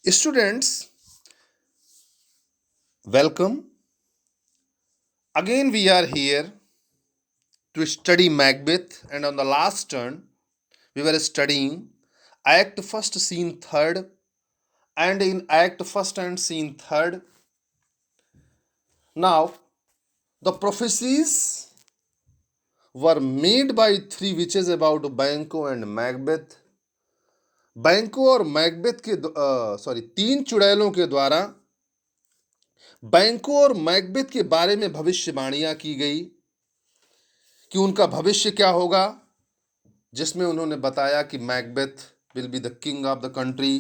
Students, welcome. Again, we are here to study Macbeth, and on the last turn, we were studying Act First, Scene Third, and in Act First and Scene Third, now the prophecies were made by three witches about Banquo and Macbeth. बैंको और Macbeth के तीन चुड़ैलों के द्वारा बैंको और Macbeth के बारे में भविष्यवाणियां की गई कि उनका भविष्य क्या होगा, जिसमें उन्होंने बताया कि Macbeth will be the king of the country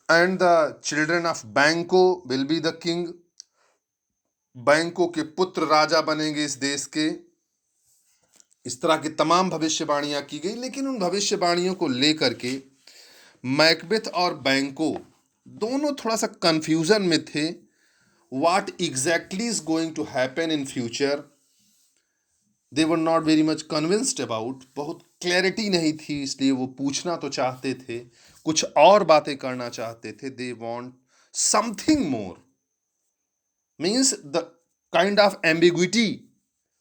and the children of बैंको विल बी द किंग। बैंको के पुत्र राजा बनेंगे इस देश के। इस तरह की तमाम भविष्यवाणियां की गई, लेकिन उन भविष्यवाणियों को लेकर के मैकबेथ और बैंको दोनों थोड़ा सा कंफ्यूजन में थे। What exactly is going to happen in future, they were not very much convinced about. बहुत क्लैरिटी नहीं थी, इसलिए वो पूछना तो चाहते थे, कुछ और बातें करना चाहते थे। They want something more, means the kind of ambiguity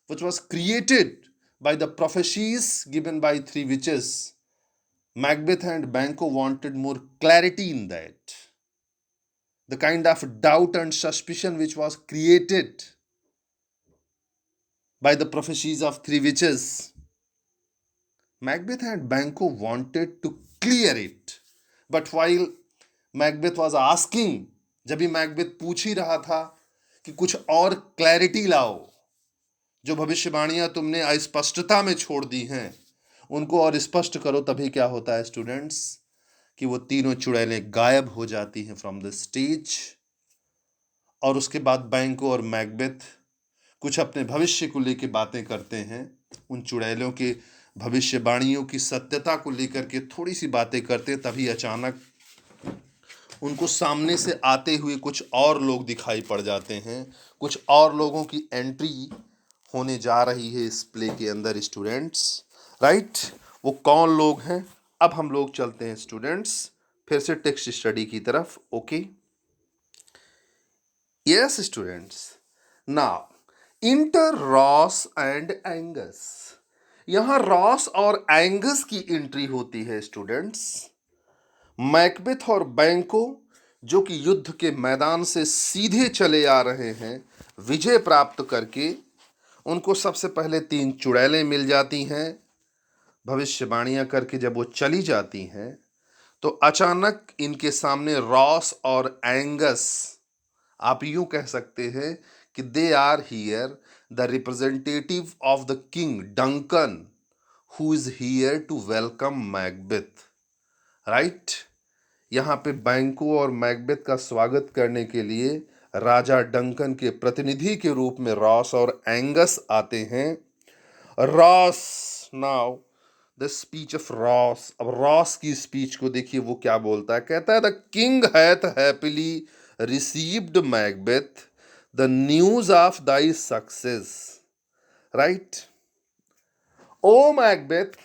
which was created by the prophecies given by three witches. Macbeth and Banquo wanted more clarity in that. The kind of doubt and suspicion which was created by the prophecies of three witches, Macbeth and Banquo wanted to clear it. But while Macbeth was asking, जब भी Macbeth पूछ ही रहा था कि कुछ और clarity लाओ, जो भविष्यवाणियां तुमने अस्पष्टता में छोड़ दी हैं उनको और स्पष्ट करो, तभी क्या होता है स्टूडेंट्स कि वो तीनों चुड़ैलें गायब हो जाती हैं फ्रॉम द स्टेज। और उसके बाद बैंको और मैकबेथ कुछ अपने भविष्य को लेकर बातें करते हैं, उन चुड़ैलों के भविष्यवाणियों की सत्यता को लेकर के थोड़ी सी बातें करते हैं। तभी अचानक उनको सामने से आते हुए कुछ और लोग दिखाई पड़ जाते हैं। कुछ और लोगों की एंट्री होने जा रही है इस प्ले के अंदर स्टूडेंट्स, राइट। वो कौन लोग हैं, अब हम लोग चलते हैं स्टूडेंट्स फिर से टेक्स्ट स्टडी की तरफ। Okay, yes students, now inter Ross and Angus. यहां रॉस और एंगस की एंट्री होती है स्टूडेंट्स। मैकबेथ और बैंको जो कि युद्ध के मैदान से सीधे चले आ रहे हैं विजय प्राप्त करके, उनको सबसे पहले तीन चुड़ैलें मिल जाती हैं। भविष्यवाणियां करके जब वो चली जाती हैं तो अचानक इनके सामने रॉस और एंगस, आप यूं कह सकते हैं कि they are here the representative of the king Duncan who is here to welcome Macbeth, right. यहाँ पे बैंको और मैकबेथ का स्वागत करने के लिए राजा डंकन के प्रतिनिधि के रूप में रॉस और एंगस आते हैं। Ross, now the speech of Ross. अब रॉस की स्पीच को देखिए, वो क्या बोलता है। कहता है the king hath happily received Macbeth the news of thy success, right. O Macbeth,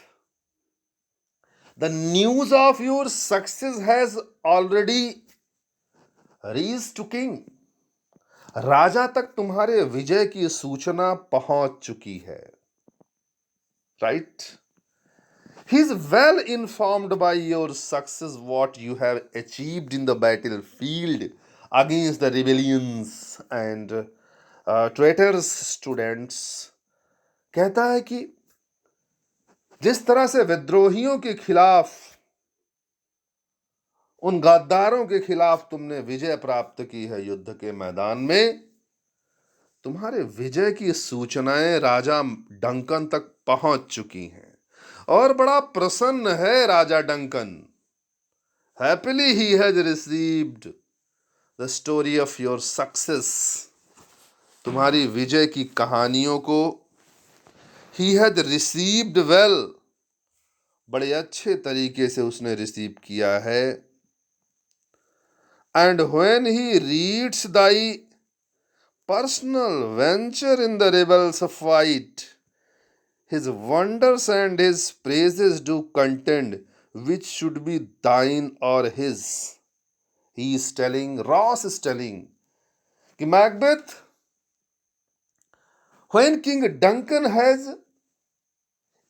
the news of your success has already reached to king. राजा तक तुम्हारे विजय की सूचना पहुंच चुकी है, right. He is well informed by your success, what you have achieved in the battlefield against the rebellions and traitors students। कहता है कि जिस तरह से विद्रोहियों के खिलाफ, उन गद्दारों के खिलाफ तुमने विजय प्राप्त की है युद्ध के मैदान में, तुम्हारे विजय की सूचनाएं राजा डंकन तक पहुंच चुकी हैं और बड़ा प्रसन्न है राजा Duncan. Happily he has received the story of your success, तुम्हारी विजय की कहानियों को he had received well, बड़े अच्छे तरीके से उसने रिसीव किया है। And when he reads thy personal venture in the rebels fight, his wonders and his praises do contend which should be thine or his. He is telling, Ross is telling, कि Macbeth, when King Duncan has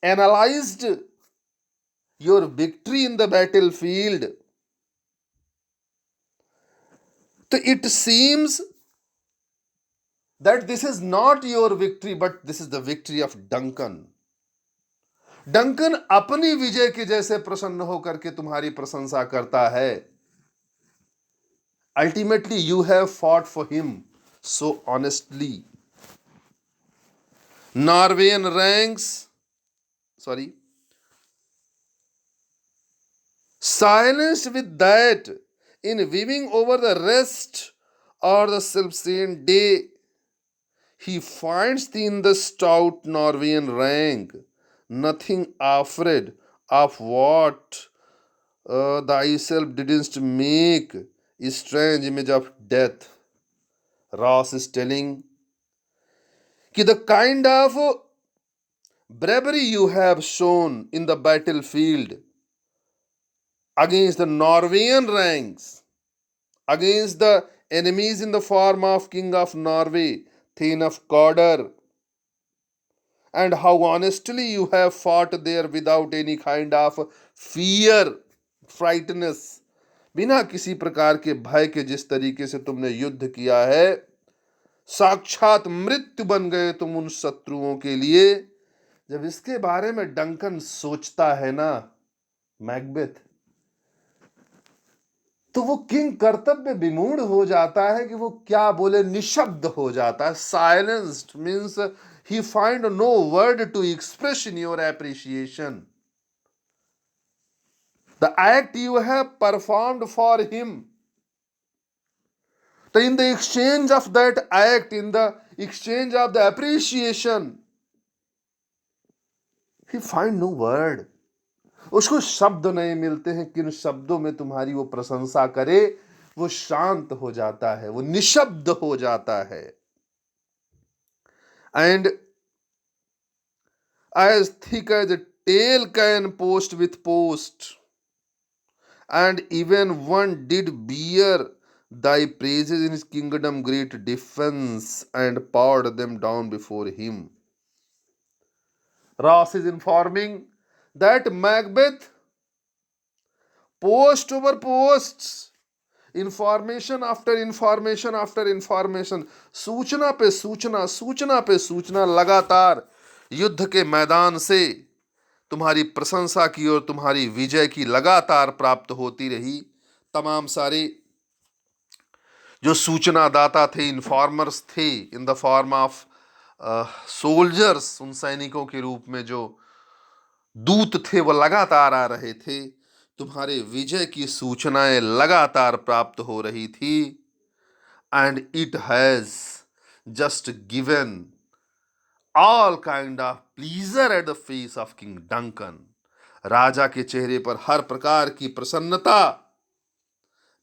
analyzed your victory in the battlefield, so it seems that this is not your victory, but this is the victory of Duncan. Duncan अपनी विजय के जैसे प्रसन्न होकर के तुम्हारी प्रशंसा करता है. Ultimately you have fought for him so honestly. Norwegian ranks silenced with that in weaving over the rest or the self-same day, he finds in the stout Norwegian rank nothing afraid of what thyself didst make a strange image of death. Ross is telling कि the kind of bravery you have shown in the battlefield against the Norwegian ranks, against the enemies in the form of King of Norway, Thane of Cawdor, and how honestly you have fought there without any kind of fear, frightness, बिना किसी प्रकार के भय के जिस तरीके से तुमने युद्ध किया है, साक्षात मृत्यु बन गए तुम उन शत्रुओं के लिए. जब इसके बारे में डंकन सोचता है ना मैकबेथ, तो वो किंग कर्तव्य विमूढ़ हो जाता है कि वो क्या बोले, निशब्द हो जाता है. Silenced means he find no word to express in your appreciation. The act you have performed for him, so in the exchange of that act, in the exchange of the appreciation, he find no word. उसको शब्द नहीं मिलते हैं. किन शब्दों में तुम्हारी वो प्रशंसा करे, वो शांत हो जाता है, वो निशब्द हो जाता है. And as thick as a tail can post with post, and even one did bear thy praises in his kingdom great defense and poured them down before him. Ross is informing that Macbeth, post over posts, information after information after information, सूचना पे सूचना, सूचना पे सूचना, लगातार युद्ध के मैदान से तुम्हारी प्रशंसा की और तुम्हारी विजय की लगातार प्राप्त होती रही. तमाम सारे जो सूचना दाता थे, इन्फॉर्मर्स थे, in the form of soldiers, उन सैनिकों के रूप में जो दूत थे, वो लगातार आ रहे थे. तुम्हारे विजय की सूचनाएं लगातार प्राप्त हो रही थी. And it has just given all kind of pleasure at the face of king Duncan. राजा के चेहरे पर हर प्रकार की प्रसन्नता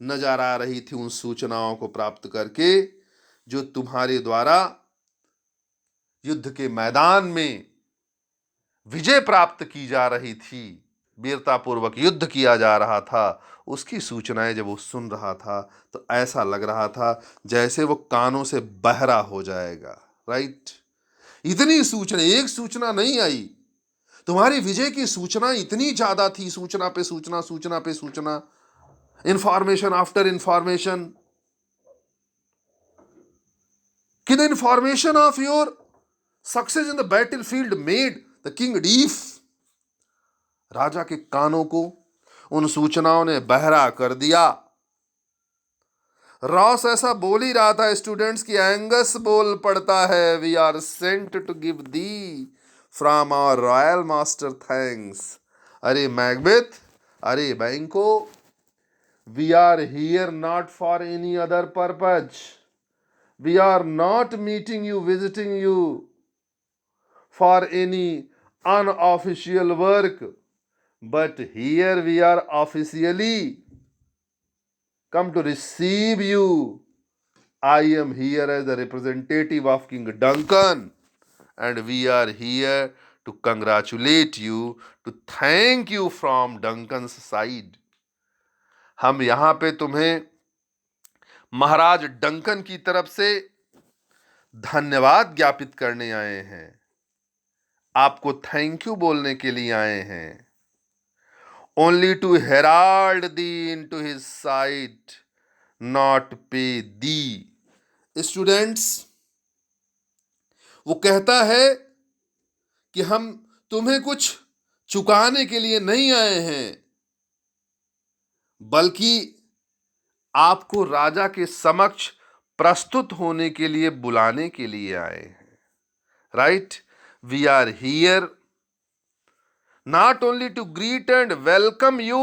नजर आ रही थी उन सूचनाओं को प्राप्त करके, जो तुम्हारे द्वारा युद्ध के मैदान में विजय प्राप्त की जा रही थी, वीरतापूर्वक युद्ध किया जा रहा था. उसकी सूचनाएं जब वो सुन रहा था तो ऐसा लग रहा था जैसे वो कानों से बहरा हो जाएगा. राइट. इतनी सूचना, एक सूचना नहीं आई, तुम्हारी विजय की सूचना इतनी ज्यादा थी. सूचना पे सूचना, सूचना पे सूचना, इंफॉर्मेशन आफ्टर इंफॉर्मेशन. कि the information of your success in the battlefield made the king deaf. राजा के कानों को उन सूचनाओं ने बहरा कर दिया. रॉस ऐसा बोल ही रहा था स्टूडेंट्स की एंगस बोल पड़ता है, we are sent to give thee from our royal master thanks. अरे मैकबेथ, अरे Banquo, we are here not for any other purpose. We are not meeting you, visiting you for any unofficial work, but here we are officially come to receive you. I am here as the representative of King Duncan, and we are here to congratulate you, to thank you from Duncan's side. हम यहां पे तुम्हें महाराज Duncan की तरफ से धन्यवाद ज्ञापित करने आए हैं, आपको थैंक यू बोलने के लिए आए हैं. Only to herald thee into his sight, not pay thee. Students, वो कहता है कि हम तुम्हें कुछ चुकाने के लिए नहीं आए हैं, बल्कि आपको राजा के समक्ष प्रस्तुत होने के लिए बुलाने के लिए आए हैं. Right? We are here not only to greet and welcome you,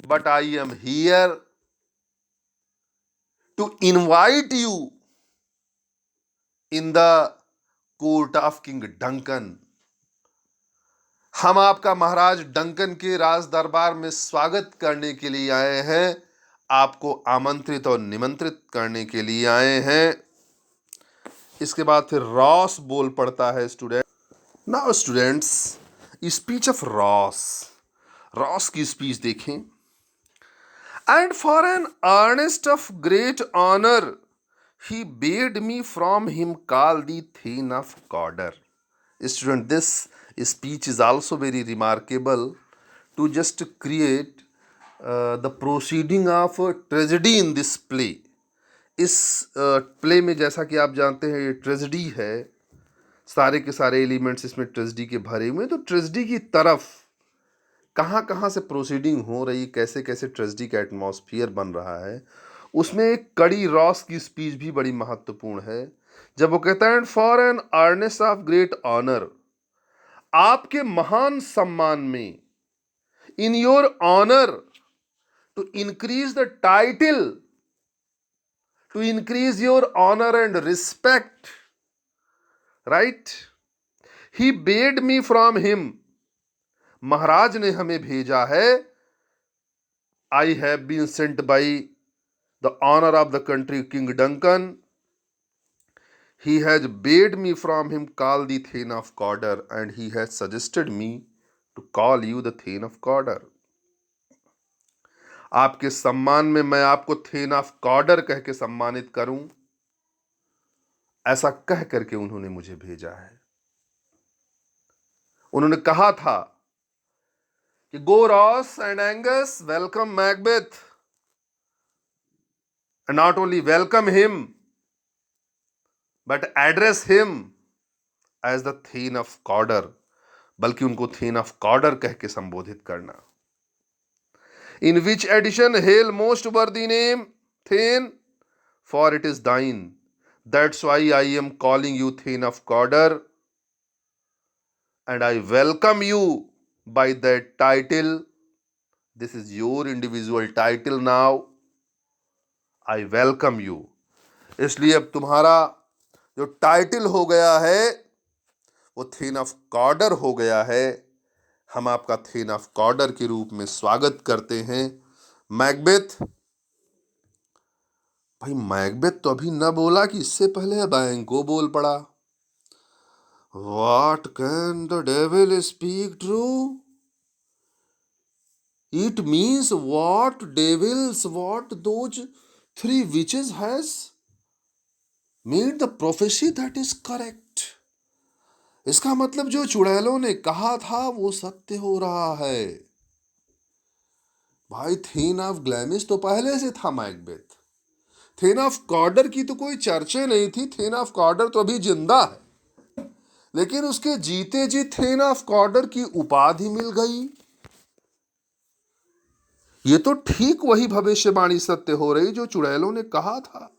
but I am here to invite you in the court of King Duncan. हम आपका महाराज डंकन के राज दरबार में स्वागत करने के लिए आए हैं, आपको आमंत्रित और निमंत्रित करने के लिए आए हैं. इसके बाद फिर रॉस बोल पड़ता है student. Now students, speech of Ross की स्पीच देखें. And for an earnest of great honour he bade me from him call thee thane of Cawdor. Student, this speech is also very remarkable to just create the proceeding of tragedy in this play. इस play में जैसा कि आप जानते हैं ये tragedy है, सारे के सारे एलिमेंट्स इसमें ट्रेजेडी के भरे हुए हैं. तो ट्रेजेडी की तरफ कहाँ कहाँ से प्रोसीडिंग हो रही, कैसे कैसे ट्रेजेडी का एटमॉस्फियर बन रहा है, उसमें एक कड़ी रॉस की स्पीच भी बड़ी महत्वपूर्ण है. जब वो कहता है for an earnest of great honour, आपके महान सम्मान में, in your honour, to increase the title, to increase your honour and respect. Right? He bade me from him, महाराज ने हमें भेजा है. I have been sent by the honour of the country king Duncan. He has bade me from him call the thane of Cawdor and he has suggested me to call you the thane of Cawdor. आपके सम्मान में मैं आपको then of Cawdor कह के सम्मानित करूं, ऐसा कह करके उन्होंने मुझे भेजा है. उन्होंने कहा था कि go Ross and Angus, welcome Macbeth, and not only welcome him but address him as the thane of Cawdor, बल्कि उनको थेन ऑफ कॉर्डर कह के संबोधित करना. In which addition hail most worthy name thane, for it is thine, that's why I am calling you thane of Cawdor, and I welcome you by that title. This is your individual title now. I welcome you. इसलिए अब तुम्हारा जो title हो गया है वो then of Cawdor हो गया है. हम आपका थेन ऑफ कॉर्डर के रूप में स्वागत करते हैं. मैकबेथ, भाई मैकबेथ तो अभी न बोला कि इससे पहले बैंको बोल पड़ा. What can the devil speak true? It means what devils, what those three witches has made the prophecy that is correct. इसका मतलब जो चुड़ैलों ने कहा था वो सत्य हो रहा है. भाई थेन ऑफ ग्लैमिस तो पहले से था मैकबेथ. थेन ऑफ कॉर्डर की तो कोई चर्चा नहीं थी. थेन ऑफ कॉर्डर तो अभी जिंदा है, लेकिन उसके जीते जी थेन ऑफ कॉर्डर की उपाधि मिल गई. ये तो ठीक वही भविष्यवाणी सत्य हो रही जो चुड़ैलों ने कहा था.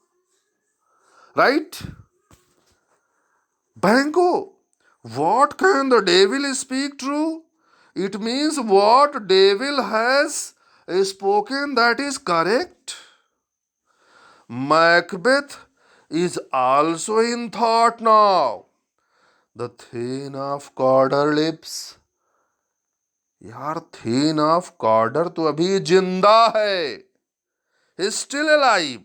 Right? Banquo, what can the devil speak true? It means what devil has spoken that is correct. Macbeth is also in thought now. The thane of Cawdor lives. यार थेन ऑफ कॉर्डर तो अभी जिंदा है. Still alive.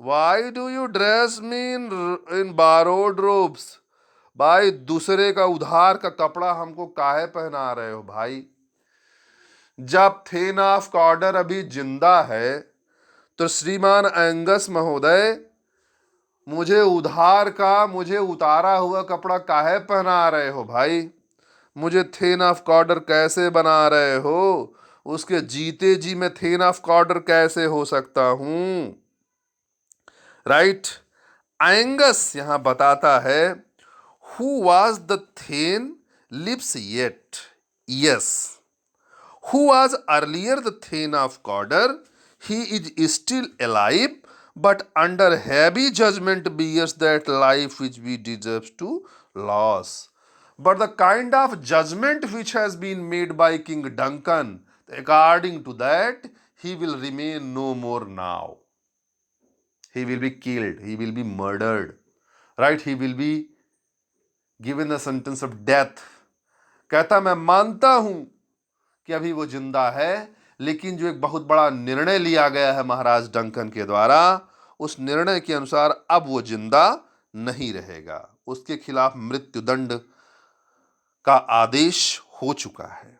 Why do you dress me in borrowed robes? भाई दूसरे का उधार का कपड़ा हमको काहे पहना रहे हो भाई? जब थेन ऑफ कॉर्डर अभी जिंदा है तो श्रीमान एंगस महोदय मुझे उतारा हुआ कपड़ा काहे पहना रहे हो भाई? मुझे थेन ऑफ कॉर्डर कैसे बना रहे हो? उसके जीते जी मैं थेन ऑफ कॉर्डर कैसे हो सकता हूं? राइट। एंगस यहां बताता है who was the thane lives yet. Yes, who was earlier the Thane of Cawdor. He is still alive, but under heavy judgment bears that life which we deserve to loss. But the kind of judgment which has been made by King Duncan, according to that, he will remain no more now. He will be killed, he will be murdered, right? He will be given the sentence of death. कहता मैं मानता हूं कि अभी वो जिंदा है, लेकिन जो एक बहुत बड़ा निर्णय लिया गया है महाराज डंकन के द्वारा, उस निर्णय के अनुसार अब वो जिंदा नहीं रहेगा। उसके खिलाफ मृत्युदंड का आदेश हो चुका है।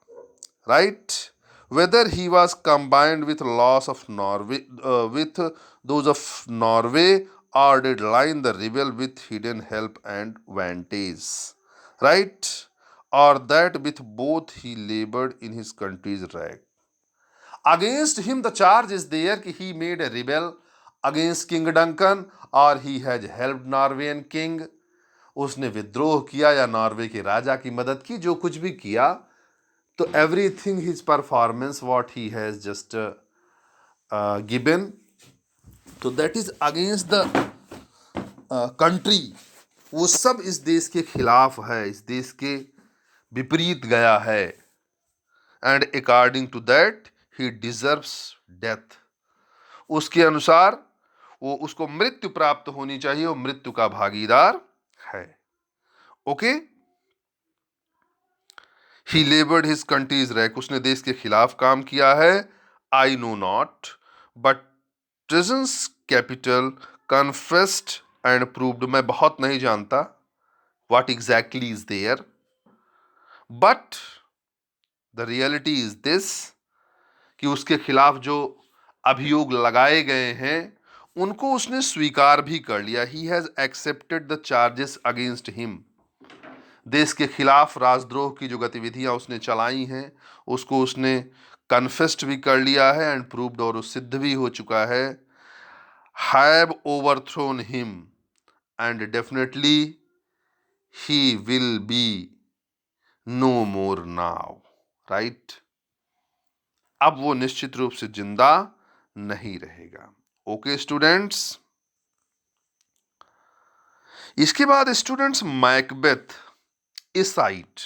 Right. Weather he was combined with loss of Norway with those of Norway or did line the rebel with hidden help and vantage, right? Or that with both he labored in his country's wreck. Against him the charge is there कि he made a rebel against King Duncan or he has helped Norwegian king. उसने विद्रोह किया या Norway के राजा की मदद की, जो कुछ भी किया, तो everything his performance what he has just given, तो that is against the country. वो सब इस देश के खिलाफ है, इस देश के विपरीत गया है। And according to that he deserves death. उसके अनुसार वो उसको मृत्यु प्राप्त होनी चाहिए, वो मृत्यु का भागीदार है। Okay. He laboured his country's wrack, उसने देश के खिलाफ काम किया है। I know not but treasons capital confessed and proved, मैं बहुत नहीं जानता what exactly is there, but the reality is this कि उसके खिलाफ जो अभियोग लगाए गए हैं उनको उसने स्वीकार भी कर लिया। He has accepted the charges against him. देश के खिलाफ राजद्रोह की जो गतिविधियां उसने चलाई हैं उसको उसने कन्फेस्ड भी कर लिया है एंड प्रूव्ड, और सिद्ध भी हो चुका है। Have overthrown him and definitely he will be no more now, right? अब वो निश्चित रूप से जिंदा नहीं रहेगा। Okay students. इसके बाद स्टूडेंट्स मैकबेथ इस साइड,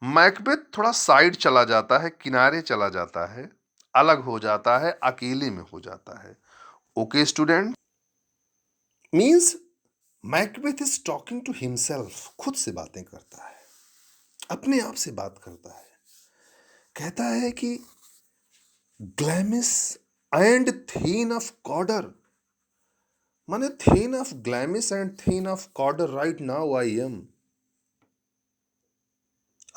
मैकबेथ थोड़ा साइड चला जाता है, किनारे चला जाता है, अलग हो जाता है, अकेले में हो जाता है। Okay student. Means Macbeth is talking to himself, खुद से बातें करता है, अपने आप से बात करता है। कहता है कि Glamis and thane of Cawdor, माने thane of Glamis and thane of Cawdor right now I am.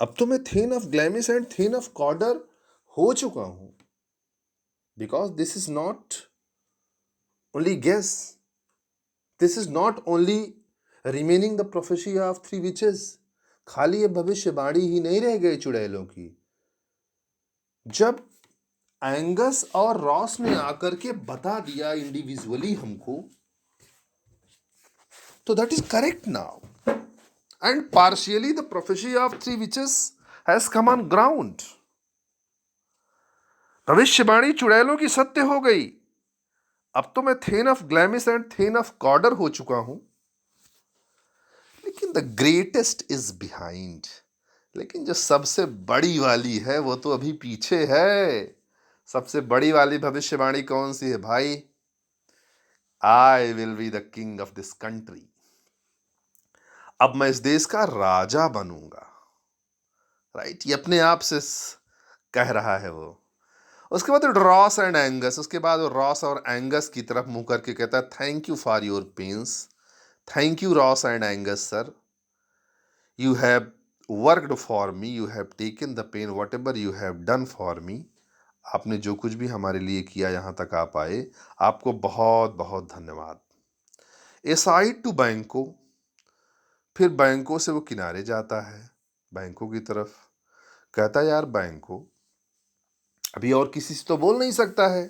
अब तो मैं thane of Glamis and thane of Cawdor हो चुका हूं, because this is not only guess, this is not only remaining the prophecy of three witches. खाली ये भविष्यवाणी ही नहीं रह गई चुड़ैलों की। जब एंगस और रॉस ने आकर के बता दिया इंडिविजुअली हमको, तो that is correct now and partially the prophecy of three witches has come on ground. भविष्यवाणी चुड़ैलों की सत्य हो गई। अब तो मैं thane of Glamis and thane of Cawdor हो चुका हूं, लेकिन द ग्रेटेस्ट इज बिहाइंड, लेकिन जो सबसे बड़ी वाली है वो तो अभी पीछे है। सबसे बड़ी वाली भविष्यवाणी कौन सी है भाई? I will be the king of this country. अब मैं इस देश का राजा बनूंगा। राइट, ये अपने आप से कह रहा है वो। उसके बाद रॉस एंड एंगस, उसके बाद वो रॉस और एंगस की तरफ मुंह करके कहता है thank you for your pains, Thank you, Ross and Angus, sir. You have worked for me. You have taken the pain. Whatever you have done for me. आपने जो कुछ भी हमारे लिए किया, यहाँ तक आप आए, आपको बहुत बहुत धन्यवाद। एसाइड टू बैंको, फिर बैंको से वो किनारे जाता है, बैंको की तरफ। कहता है, यार बैंको अभी और किसी से तो बोल नहीं सकता है,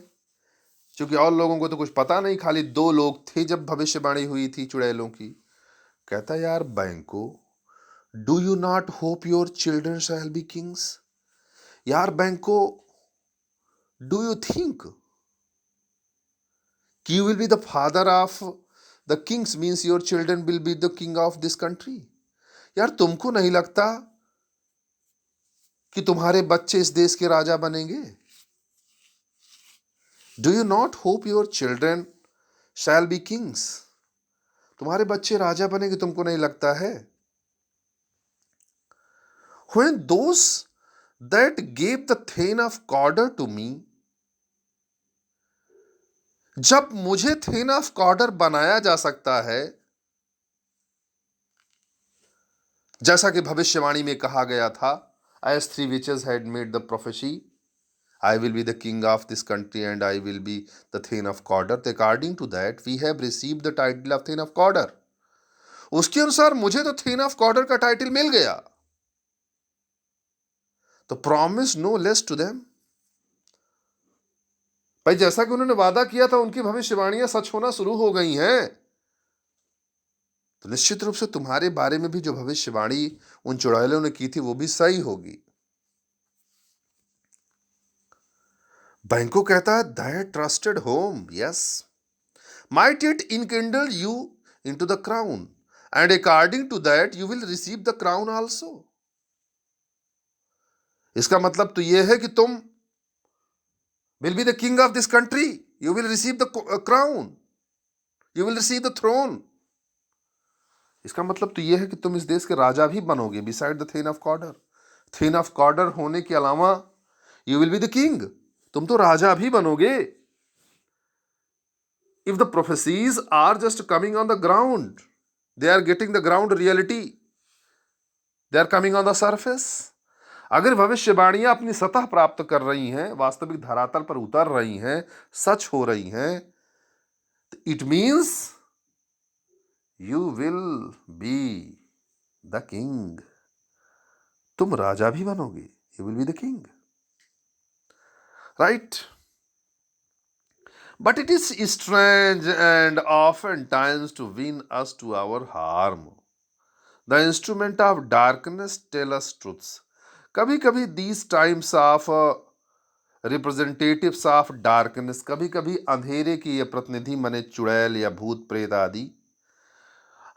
क्योंकि और लोगों को तो कुछ पता नहीं, खाली 2 लोग थे जब भविष्यवाणी हुई थी चुड़ैलों की। कहता है, यार बैंको, do you not hope your children shall be Kings? यार बैंको, डू यू थिंक कि you will be the father of the Kings, means your children will be the king of this country? यार तुमको नहीं लगता कि तुम्हारे बच्चे इस देश के राजा बनेंगे? Do you not hope your children shall be Kings? तुम्हारे बच्चे राजा बनेंगे, तुमको नहीं लगता है? When those that gave the Thane of Cawdor to me, जब मुझे थेन ऑफ कॉर्डर बनाया जा सकता है, जैसा कि भविष्यवाणी में कहा गया था, as 3 witches had made the prophecy, I will be the king of this country and I will be the Thane of Cawdor. According to that, we have received the title of Thane of Cawdor. उसके अनुसार मुझे तो then of कॉर्डर का title मिल गया। तो promise no less to them, भाई जैसा कि उन्होंने वादा किया था, उनकी भविष्यवाणियां सच होना शुरू हो गई हैं। तो निश्चित रूप से तुम्हारे बारे में भी जो भविष्यवाणी उन चुड़ैलों ने की थी, वो भी सही होगी। बैंको कहता है, that trusted home, yes, might it enkindle you into the crown, and according to that you will receive the crown also. इसका मतलब तो यह है कि तुम will be the king of this country, you will receive the crown, you will receive the throne. इसका मतलब तो यह है कि तुम इस देश के राजा भी बनोगे, beside the Thane of Cawdor. Thane of Cawdor होने के अलावा you will be the king, तुम तो राजा भी बनोगे। If the prophecies are just coming on the ground, they are getting the ground reality, they are coming on the surface. अगर भविष्यवाणियां अपनी सतह प्राप्त कर रही हैं, वास्तविक धरातल पर उतर रही हैं, सच हो रही हैं, it means you will be the king, तुम राजा भी बनोगे, you will be the king, right? But it is strange and often times to win us to our harm, the instrument of darkness tell us truths. कभी कभी these times of representatives of darkness, कभी कभी अंधेरे के ये प्रतिनिधि, माने चुड़ैल या भूत प्रेत आदि,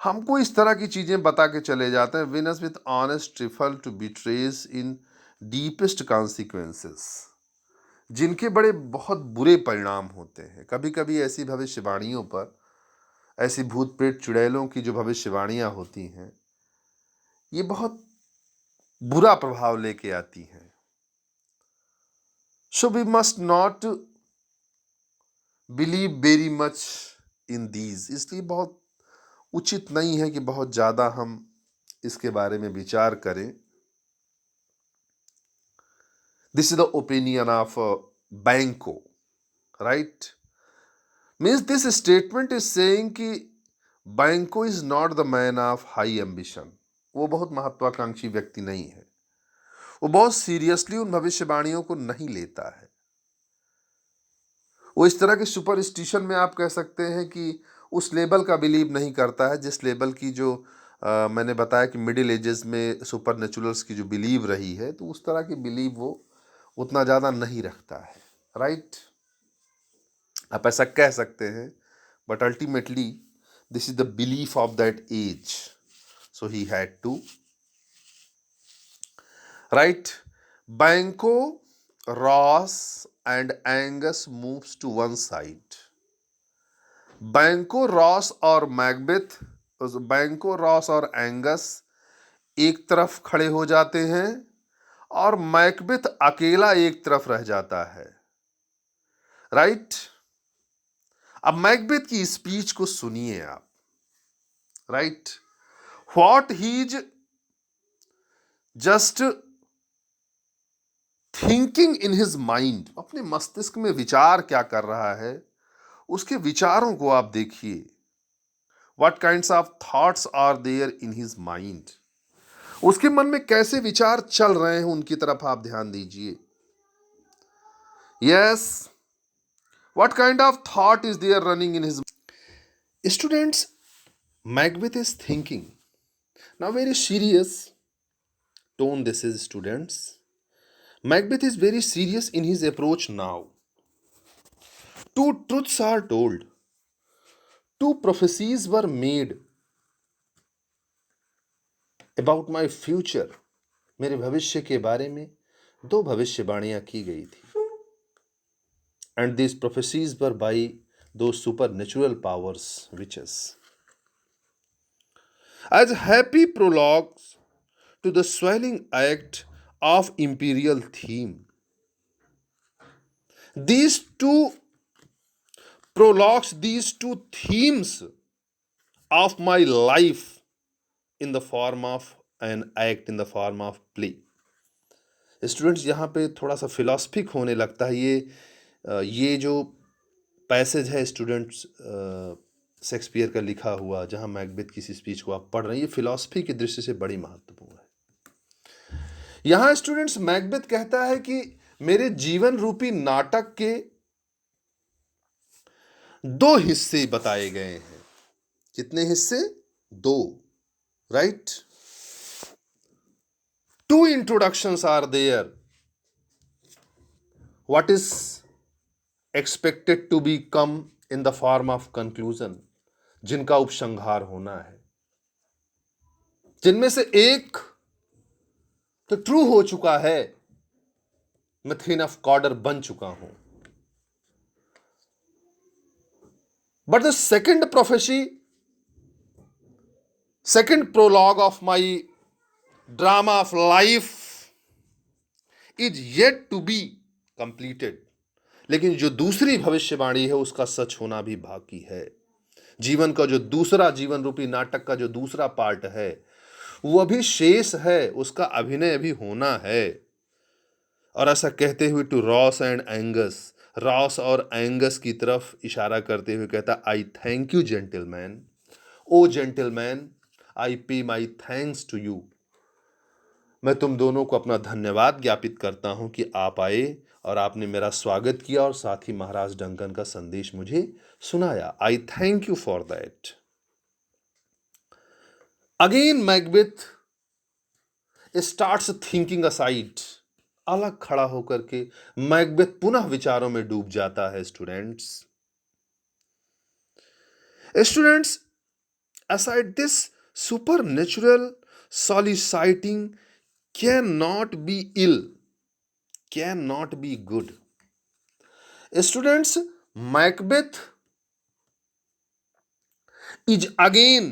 हमको इस तरह की चीजें बता के चले जाते हैं, wins us with honest trifle to betrays in deepest consequences, जिनके बड़े बहुत बुरे परिणाम होते हैं। कभी कभी ऐसी भविष्यवाणियों पर, ऐसी भूत प्रेत चुड़ैलों की जो भविष्यवाणियां होती हैं, ये बहुत बुरा प्रभाव लेके आती हैं। So we must not believe very much in these, इसलिए बहुत उचित नहीं है कि बहुत ज्यादा हम इसके बारे में विचार करें। This is the opinion of Banquo, right? Means this statement is saying कि Banquo is not the man of high ambition, वो बहुत महत्वाकांक्षी व्यक्ति नहीं है, वो बहुत सीरियसली उन भविष्यवाणियों को नहीं लेता है। वो इस तरह के सुपरस्टिशन में आप कह सकते हैं कि उस लेवल का बिलीव नहीं करता है, जिस लेवल की जो मैंने बताया कि मिडिल एजेस में सुपर नेचुरल्स की जो बिलीव रही है, तो उस तरह की बिलीव वो उतना ज़्यादा नहीं रखता है, राइट? आप ऐसा कह सकते हैं, but ultimately this is the belief of that age, so he had to, right? Banquo, Ross and Angus moves to one side. Banquo, Ross और मैकबेथ, बैंको, रॉस और एंगस एक तरफ खड़े हो जाते हैं और मैकबेथ अकेला एक तरफ रह जाता है, राइट? अब मैकबेथ की स्पीच को सुनिए आप। right? What he's just thinking in his mind, अपने मस्तिष्क में विचार क्या कर रहा है, उसके विचारों को आप देखिए. What kinds of thoughts are there in his mind? उसके मन में कैसे विचार चल रहे हैं, उनकी तरफ आप ध्यान दीजिए. Yes, what kind of thought is there running in his students? Macbeth is thinking. Now, very serious tone this is, students. Macbeth is very serious in his approach now. Two truths are told. Two prophecies were made about my future. मेरे भविष्य के बारे में दो भविष्यवाणियां की गई थी. And these prophecies were by those supernatural powers, witches. As happy prologues to the swelling act of imperial theme. These two prologues, these two themes of my life in the form of an act, in the form of play. Students, यहाँ पे थोड़ा सा फिलॉसफिक होने लगता है. ये जो passage है स्टूडेंट्स, शेक्सपियर का लिखा हुआ, जहाँ मैकबेथ की स्पीच को आप पढ़ रहे हैं, ये फिलॉसफी की दृष्टि से बड़ी महत्वपूर्ण है. यहाँ स्टूडेंट्स मैकबेथ कहता है कि मेरे जीवन रूपी नाटक के दो हिस्से बताए गए हैं. कितने हिस्से? दो, right? Two introductions are there. What is expected to become in the form of conclusion, जिनका उपसंहार होना है, जिनमें से एक तो ट्रू हो चुका है. मैं थिन ऑफ कॉर्डर बन चुका हूं. But the second prophecy, second prologue of my drama of life is yet to be completed. लेकिन जो दूसरी भविष्यवाणी है उसका सच होना भी बाकी है. जीवन का जो दूसरा, जीवन रूपी नाटक का जो दूसरा पार्ट है, वो अभी शेष है. उसका अभिनय अभी होना है. और ऐसा कहते हुए to Ross and Angus, Ross और एंगस की तरफ इशारा करते हुए कहता, I thank you gentleman, oh gentleman, I pay my thanks to you. मैं तुम दोनों को अपना धन्यवाद ज्ञापित करता हूं कि आप आए और आपने मेरा स्वागत किया और साथ ही महाराज डंकन का संदेश मुझे सुनाया. आई thank you for that. Again Macbeth starts thinking aside. अलग खड़ा होकर के मैकबेथ पुनः विचारों में डूब जाता है. Students, aside this supernatural soliciting cannot be ill, cannot be good. Students, Macbeth is again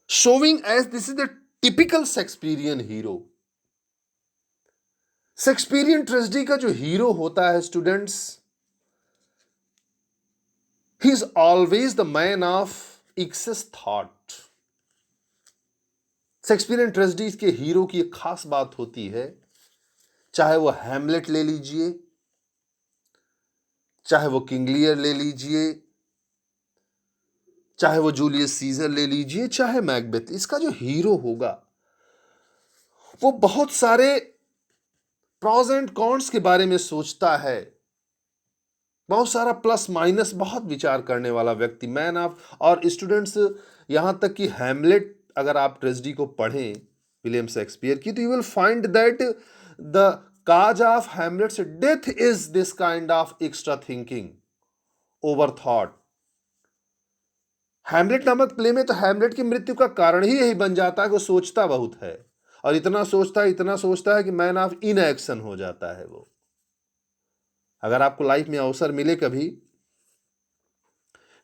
showing as this is the typical Shakespearean hero. Shakespearean tragedy का जो हीरो होता है students, he is always the man of excess thought. Shakespearean tragedies के hero की एक खास बात होती है, चाहे वो हैमलेट ले लीजिए, चाहे वो किंग लियर ले लीजिए, चाहे वो जूलियस सीजर ले लीजिए, चाहे मैकबेथ, इसका जो हीरो होगा वो बहुत सारे प्रॉज एंड कॉन्स के बारे में सोचता है. बहुत सारा प्लस माइनस, बहुत विचार करने वाला व्यक्ति, मैन ऑफ. और स्टूडेंट्स, यहां तक कि हैमलेट अगर आप ट्रेजेडी को पढ़ें विलियम शेक्सपियर की, तो you will find that the cause of Hamlet's death is this kind of extra thinking, over thought. Hamlet नामक प्ले में तो हैमलेट की मृत्यु का कारण ही यही बन जाता है कि वो सोचता बहुत है, और इतना सोचता है कि मैन ऑफ इन एक्शन हो जाता है वो. अगर आपको लाइफ में अवसर मिले कभी,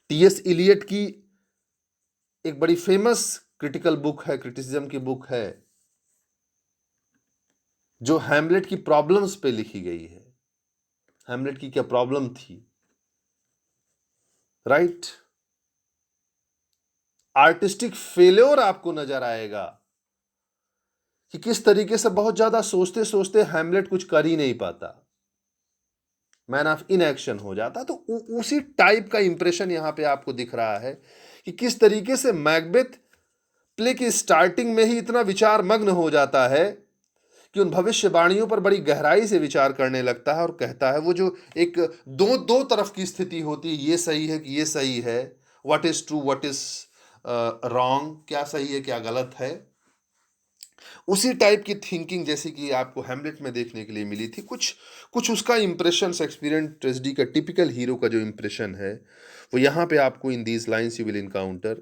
टीएस इलियट की एक बड़ी फेमस क्रिटिकल बुक है, क्रिटिसिज्म की बुक है, जो हैमलेट की प्रॉब्लम्स पे लिखी गई है. हैमलेट की क्या प्रॉब्लम थी, राइट? आर्टिस्टिक फेल्योर आपको नजर आएगा कि किस तरीके से बहुत ज्यादा सोचते सोचते हैमलेट कुछ कर ही नहीं पाता, मैन ऑफ इनएक्शन हो जाता। तो उसी टाइप का इंप्रेशन यहां पे आपको दिख रहा है कि किस तरीके से मैकबेथ प्ले की स्टार्टिंग में ही इतना विचार मग्न हो जाता है कि उन भविष्यवाणियों पर बड़ी गहराई से विचार करने लगता है और कहता है, वो जो एक दो दो तरफ की स्थिति होती है, ये सही है कि ये सही है, what is true what is wrong, क्या सही है क्या गलत है, उसी टाइप की थिंकिंग जैसी कि आपको हैमलेट में देखने के लिए मिली थी। कुछ कुछ उसका इंप्रेशन शेक्सपियरियन ट्रेजेडी का टिपिकल हीरो का जो इंप्रेशन है वो यहां पे आपको in these lines you will encounter.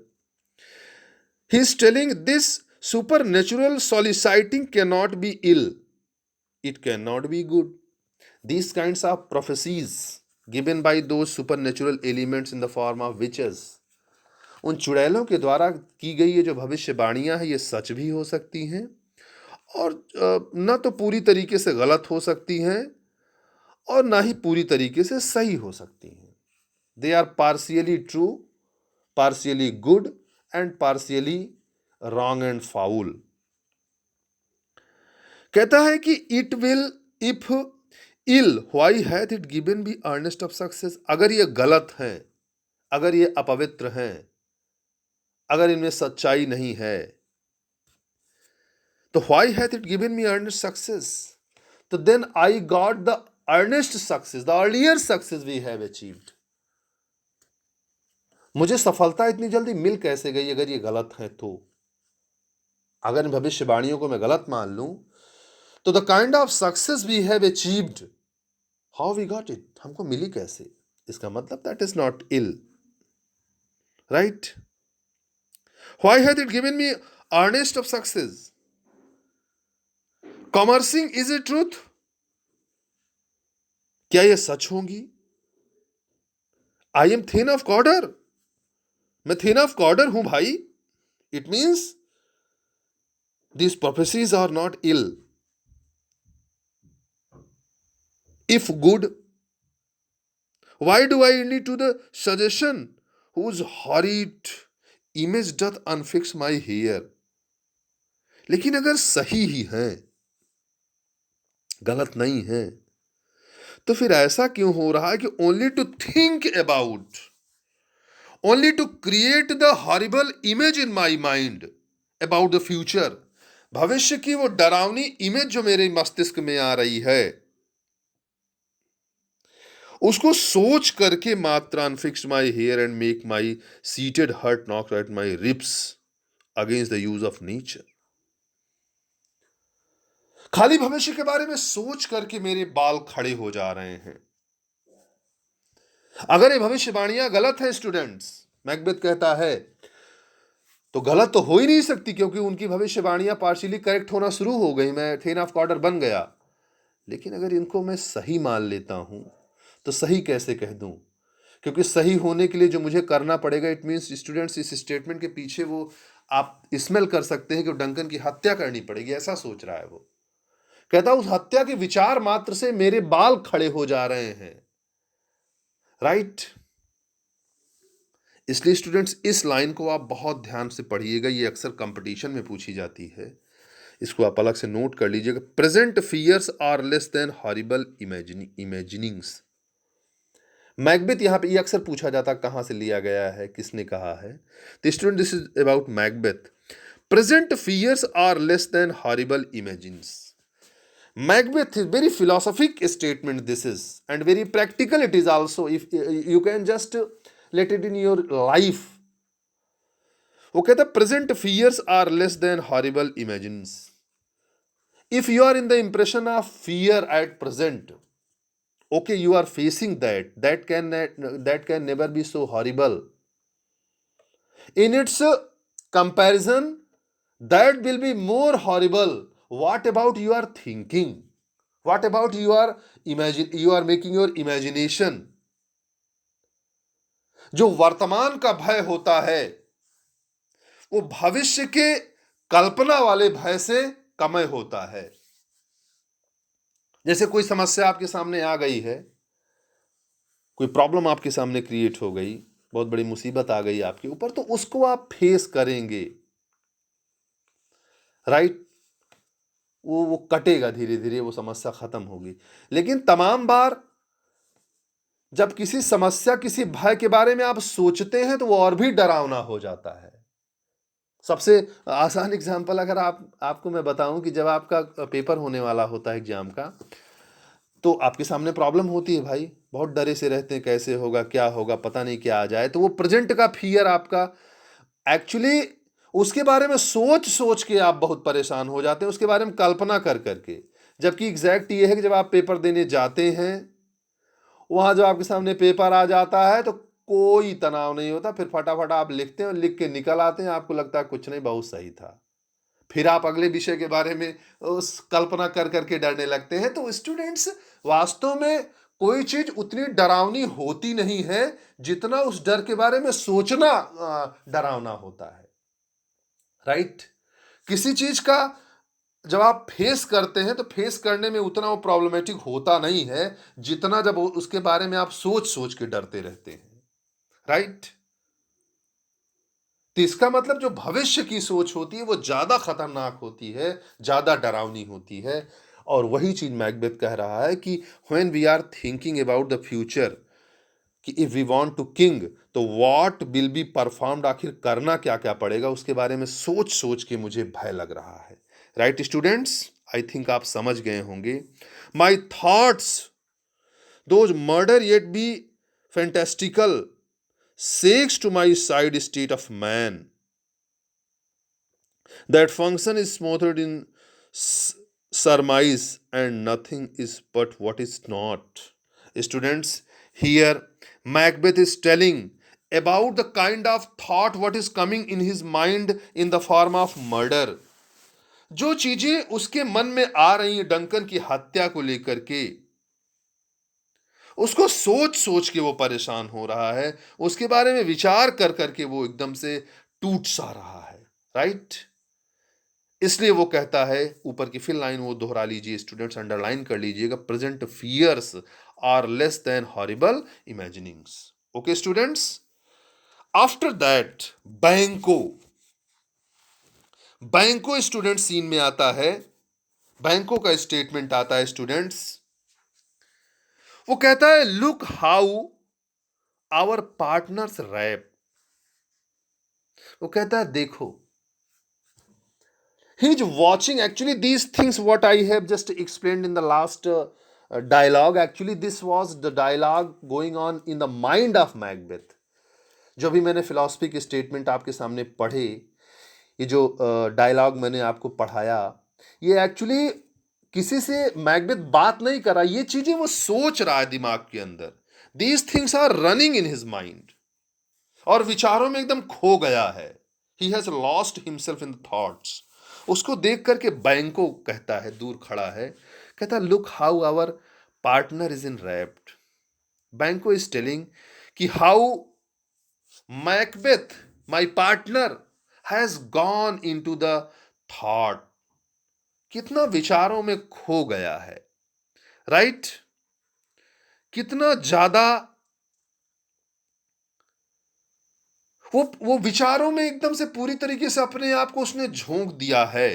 He is telling this supernatural soliciting cannot be ill, it cannot be good. These kinds of prophecies given by those supernatural elements in the form of witches, उन चुड़ैलों के द्वारा की गई ये जो भविष्यवाणियां हैं ये सच भी हो सकती हैं और न तो पूरी तरीके से गलत हो सकती हैं और ना ही पूरी तरीके से सही हो सकती हैं। They are partially true, partially good and partially wrong and foul. कहता है कि it will if ill why hath it given be earnest of success, अगर ये गलत है, अगर ये अपवित्र हैं, अगर इनमें सच्चाई नहीं है, तो why hath it given me earnest success, तो then I got the earnest success, the earlier success we have achieved. मुझे सफलता इतनी जल्दी मिल कैसे गई अगर ये गलत है तो? अगर इन भविष्यवाणियों को मैं गलत मान लूं तो the kind of success we have achieved, how we got it, हमको मिली कैसे? इसका मतलब that is not ill, right? Why hath it given me earnest of success, commencing is a truth, क्या ये सच होंगी? I am thane of Cawdor, मैं थिन ऑफ कॉर्डर हूं भाई, it means these prophecies are not ill. If good, why do I need to the suggestion whose horrid image doth unfix my hair? लेकिन अगर सही ही है, गलत नहीं है, तो फिर ऐसा क्यों हो रहा है कि only to think about, only to create the horrible image in my mind about the future, भविष्य की वो डरावनी इमेज जो मेरे मस्तिष्क में आ रही है उसको सोच करके मात्र unfix my hair and make my seated heart knock at my ribs against the use of nature. खाली भविष्य के बारे में सोच करके मेरे बाल खड़े हो जा रहे हैं। अगर ये भविष्यवाणियां गलत है स्टूडेंट्स, मैकबेथ कहता है, तो गलत तो हो ही नहीं सकती क्योंकि उनकी भविष्यवाणियां पार्शियली करेक्ट होना शुरू हो गई, मैं थेन ऑफ कॉर्डर बन गया। लेकिन अगर इनको मैं सही मान लेता हूं तो सही कैसे कह दूं? क्योंकि सही होने के लिए जो मुझे करना पड़ेगा, इट मीन्स स्टूडेंट्स इस स्टेटमेंट के पीछे वो आप स्मेल कर सकते हैं कि डंकन की हत्या करनी पड़ेगी, ऐसा सोच रहा है वो। कहता उस हत्या के विचार मात्र से मेरे बाल खड़े हो जा रहे हैं, राइट? इसलिए स्टूडेंट्स इस लाइन को आप बहुत ध्यान से पढ़िएगा, ये अक्सर कंपटीशन में पूछी जाती है, इसको आप अलग से नोट कर लीजिएगा। Present fears are less than horrible imaginings. Macbeth यहां पे ये अक्सर पूछा जाता कहां से लिया गया है, किसने कहा है? तो student this is about Macbeth. Present fears are less than horrible imagines. Macbeth is very philosophic statement this is, and very practical it is also, if you can just let it in your life. वो कहता है present fears are less than horrible imagines. If you are in the impression of fear at present, okay, you are facing that can never be so horrible. In its comparison, that will be more horrible. What about you are thinking? What about you are making your imagination? जो वर्तमान का भय होता है वो भविष्य के कल्पना वाले भय से कम होता है। जैसे कोई समस्या आपके सामने आ गई है, कोई प्रॉब्लम आपके सामने क्रिएट हो गई, बहुत बड़ी मुसीबत आ गई आपके ऊपर, तो उसको आप फेस करेंगे, राइट। वो कटेगा धीरे धीरे, वो समस्या खत्म होगी। लेकिन तमाम बार जब किसी समस्या, किसी भय के बारे में आप सोचते हैं तो वो और भी डरावना हो जाता है। सबसे आसान एग्जांपल अगर आपको मैं बताऊं कि जब आपका पेपर होने वाला होता है एग्जाम का, तो आपके सामने प्रॉब्लम होती है भाई, बहुत डरे से रहते हैं, कैसे होगा, क्या होगा, पता नहीं क्या आ जाए। तो वो प्रेजेंट का फियर आपका, एक्चुअली उसके बारे में सोच सोच के आप बहुत परेशान हो जाते हैं, उसके बारे में कल्पना कर करके। जबकि एग्जैक्ट ये है कि जब आप पेपर देने जाते हैं, वहां जो आपके सामने पेपर आ जाता है तो कोई तनाव नहीं होता, फिर फटाफट आप लिखते हैं और लिख के निकल आते हैं, आपको लगता है कुछ नहीं, बहुत सही था। फिर आप अगले विषय के बारे में उस कल्पना कर करके डरने लगते हैं। तो स्टूडेंट्स, वास्तव में कोई चीज उतनी डरावनी होती नहीं है जितना उस डर के बारे में सोचना डरावना होता है, राइट। किसी चीज का जब आप फेस करते हैं तो फेस करने में उतना वो प्रॉब्लमेटिक होता नहीं है जितना जब उसके बारे में आप सोच सोच के डरते रहते हैं, राइट। तो इसका मतलब जो भविष्य की सोच होती है वो ज्यादा खतरनाक होती है, ज्यादा डरावनी होती है। और वही चीज मैकबेथ कह रहा है कि when we are thinking about the future, कि if we want to king, तो व्हाट विल बी परफॉर्म्ड, आखिर करना क्या क्या पड़ेगा, उसके बारे में सोच सोच के मुझे भय लग रहा है, राइट स्टूडेंट्स। आई थिंक आप समझ गए होंगे। My thoughts, those murder yet be fantastical, shakes to my side state of man, that function is smothered in surmise, and nothing is but what is not. Students, here Macbeth is telling about the kind of thought what is coming in his mind in the form of murder. जो चीजें उसके मन में आ रही हैं Duncan की हत्या को लेकर के, उसको सोच सोच के वो परेशान हो रहा है, उसके बारे में विचार कर करके वो एकदम से टूट सा रहा है, राइट। इसलिए वो कहता है, ऊपर की फिर लाइन वो दोहरा लीजिए स्टूडेंट्स, अंडरलाइन कर लीजिएगा, present fears are less than horrible imaginings. Okay students. After that Banquo, Banquo student scene में आता है। बैंको का स्टेटमेंट आता है स्टूडेंट्स, वो कहता है look how our partner's rapt. वो कहता है देखो, he is watching, actually these things what I have just explained in the last dialogue, actually this was the dialogue going on in the mind of Macbeth। जो भी मैंने philosophy के statement आपके सामने पढ़े, ये जो डायलॉग मैंने आपको पढ़ाया, ये एक्चुअली किसी से मैकबेथ बात नहीं कर रहा, ये चीजें वो सोच रहा है दिमाग के अंदर। These things are running in his mind, और विचारों में एकदम खो गया है। He has lost himself in thoughts. उसको देख करके बैंको कहता है, दूर खड़ा है, कहता look how our partner is in rapt. Banquo is telling कि how Macbeth my partner has gone into the thought, कितना विचारों में खो गया है, राइट। कितना ज्यादा वो विचारों में एकदम से पूरी तरीके से अपने आप को उसने झोंक दिया है।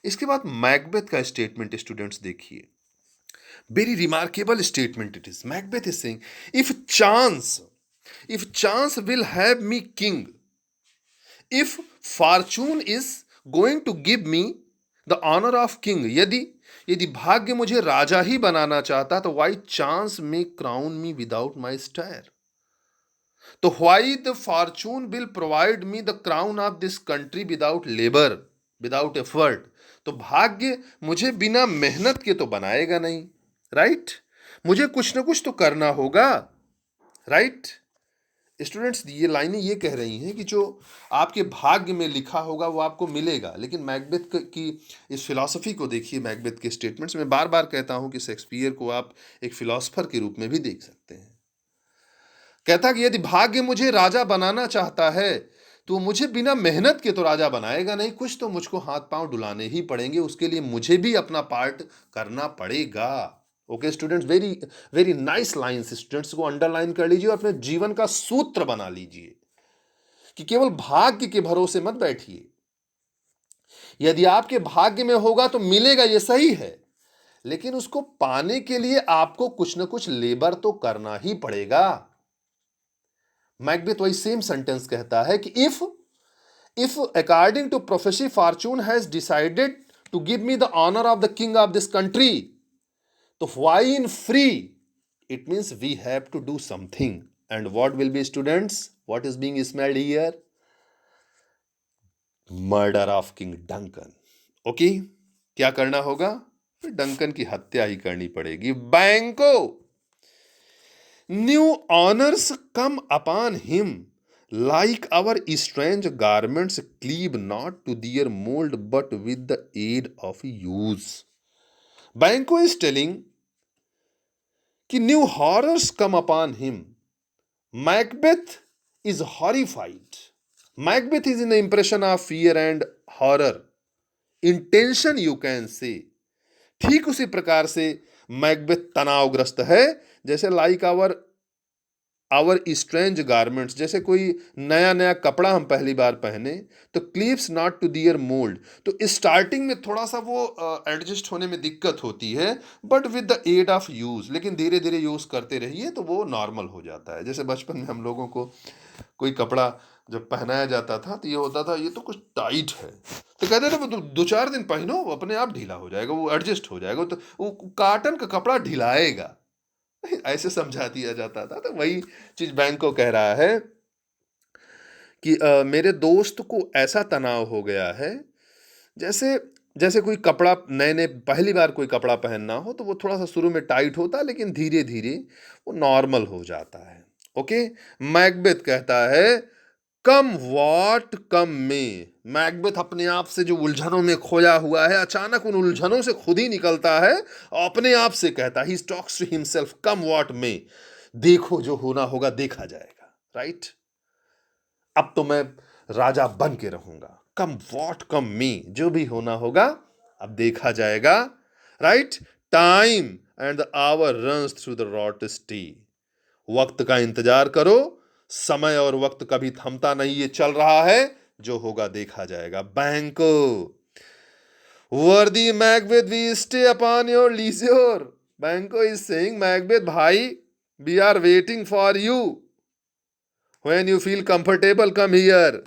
इसके बाद मैकबेथ का स्टेटमेंट स्टूडेंट्स देखिए, very remarkable statement it is. Macbeth is saying if chance will have me king, if fortune is going to give me the honour of king, यदि यदि भाग्य मुझे राजा ही बनाना चाहता तो why chance may crown me without my stir, तो why the fortune will provide me the crown of this country without labour, without effort, तो भाग्य मुझे बिना मेहनत के तो बनाएगा नहीं, राइट। मुझे कुछ ना कुछ तो करना होगा, राइट। स्टूडेंट्स, ये लाइनें ये कह रही हैं कि जो आपके भाग्य में लिखा होगा वो आपको मिलेगा। लेकिन मैकबेथ की इस फिलॉसफी को देखिए, मैकबेथ के स्टेटमेंट्स में बार बार कहता हूं कि शेक्सपियर को आप एक फिलॉसफर के रूप में भी देख सकते हैं। कहता कि यदि भाग्य मुझे राजा बनाना चाहता है तो मुझे बिना मेहनत के तो राजा बनाएगा नहीं, कुछ तो मुझको हाथ पांव डुलाने ही पड़ेंगे, उसके लिए मुझे भी अपना पार्ट करना पड़ेगा, okay students, very very nice lines, students को अंडरलाइन कर लीजिए और अपने जीवन का सूत्र बना लीजिए कि केवल भाग्य के भरोसे मत बैठिए। यदि आपके भाग्य में होगा तो मिलेगा, ये सही है, लेकिन उसको पाने के लिए आपको कुछ ना कुछ लेबर तो करना ही पड़ेगा। मैकबेथ वही सेम सेंटेंस कहता है कि if according to prophecy fortune has decided to give me the honour of the king of this country, तो why in free, it means we have to do something. And what will be students, what is being smelled here? Murder of king Duncan. Okay, क्या करना होगा? फिर Duncan की हत्या ही करनी पड़ेगी। बैंको, new honours come upon him like our strange garments cleave not to their mold but with the aid of use. Banco is telling कि new horrors come upon him. Macbeth is horrified. Macbeth is in the impression of fear and horror. Intention you can say. ठीक उसी प्रकार से Macbeth तनावग्रस्त है, जैसे like our strange garments, जैसे कोई नया नया कपड़ा हम पहली बार पहने तो cleaves not to their mould, तो स्टार्टिंग में थोड़ा सा वो एडजस्ट होने में दिक्कत होती है, but with the aid of use, लेकिन धीरे धीरे यूज करते रहिए तो वो नॉर्मल हो जाता है। जैसे बचपन में हम लोगों को कोई कपड़ा जब पहनाया जाता था तो ये होता था ये तो कुछ टाइट है, तो कहते थे वो दो चार दिन पहनो अपने आप ढीला हो जाएगा, वो एडजस्ट हो जाएगा, तो वो कॉटन का कपड़ा ढिलाएगा, ऐसे समझा दिया जाता था। तो वही चीज बैंक को कह रहा है कि मेरे दोस्त को ऐसा तनाव हो गया है, जैसे जैसे कोई कपड़ा नए नए पहली बार कोई कपड़ा पहनना हो तो वो थोड़ा सा शुरू में टाइट होता है, लेकिन धीरे धीरे वो नॉर्मल हो जाता है। ओके, मैकबेथ कहता है कम वॉट कम में। मैकबेथ अपने आप से जो उलझनों में खोया हुआ है, अचानक उन उलझनों से खुद ही निकलता है और अपने आप से कहता है, he talks to himself, come what may, देखो जो होना होगा देखा जाएगा। राइट, अब तो मैं राजा बन के रहूंगा, कम वॉट कम मी, जो भी होना होगा अब देखा जाएगा। Right, time and the hour runs through the roughest day, वक्त का इंतजार करो, समय और वक्त कभी थमता नहीं, ये चल रहा है, जो होगा देखा जाएगा। Banquo, worthy Macbeth, we stay upon your leisure. Banquo is saying, Macbeth भाई, we are waiting for you, when you feel comfortable come here,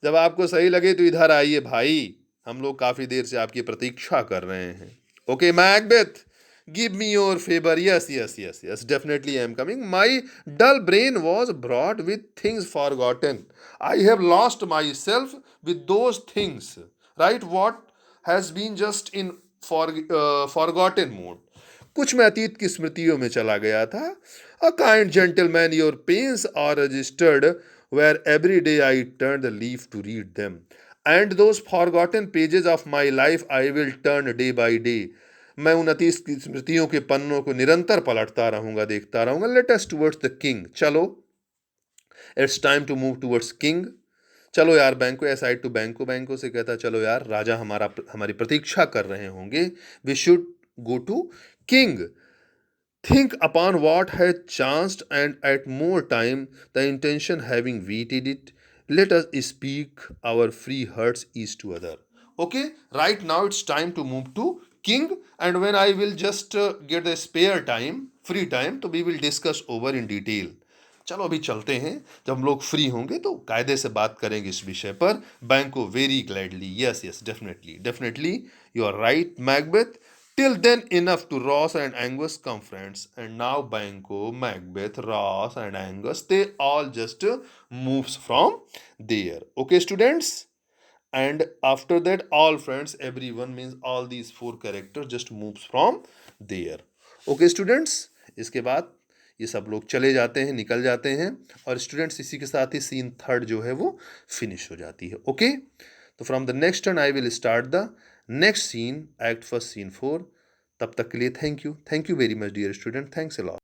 जब आपको सही लगे तो इधर आइए भाई, हम लोग काफी देर से आपकी प्रतीक्षा कर रहे हैं। Okay Macbeth, give me your favor. Yes, definitely I am coming. My dull brain was brought with things forgotten. I have lost myself with those things. Right, what has been just in forgotten mode. कुछ मैं अतीत की स्मृतियों में चला गया था। A kind gentleman, your pains are registered where every day I turn the leaf to read them. And those forgotten pages of my life I will turn day by day. मैं उन अतीत की स्मृतियों के पन्नों को निरंतर पलटता रहूंगा, देखता रहूंगा। Let us towards the king, चलो, it's time to move towards king. चलो यार, बैंको असाइड टू बैंको, बैंको से कहता चलो यार, राजा हमारी प्रतीक्षा कर रहे होंगे। We should go to king. Think upon what has chanced and at more time the intention having weighed it, let us speak our free hearts each to other. Okay, right now it's time to move to king, and when I will just get the spare time, free time, तो we will discuss over in detail. चलो अभी चलते हैं, जब हम लोग free होंगे तो कायदे से बात करेंगे इस विषय पर। Banquo very gladly, yes definitely you are right Macbeth. Till then, enough to Ross and Angus come friends, and now Banco, Macbeth, Ross and Angus, they all just moves from there. Okay, students, and after that, all friends, everyone means all these four characters just moves from there. Okay, students, इसके बाद ये सब लोग चले जाते हैं, निकल जाते हैं, और स्टूडेंट्स इसी के साथ ही सीन थर्ड जो है वो फिनिश हो जाती है। ओके, तो from the next turn I will start the next scene, act first scene 4। तब तक के लिए thank you very much dear student, thanks a lot.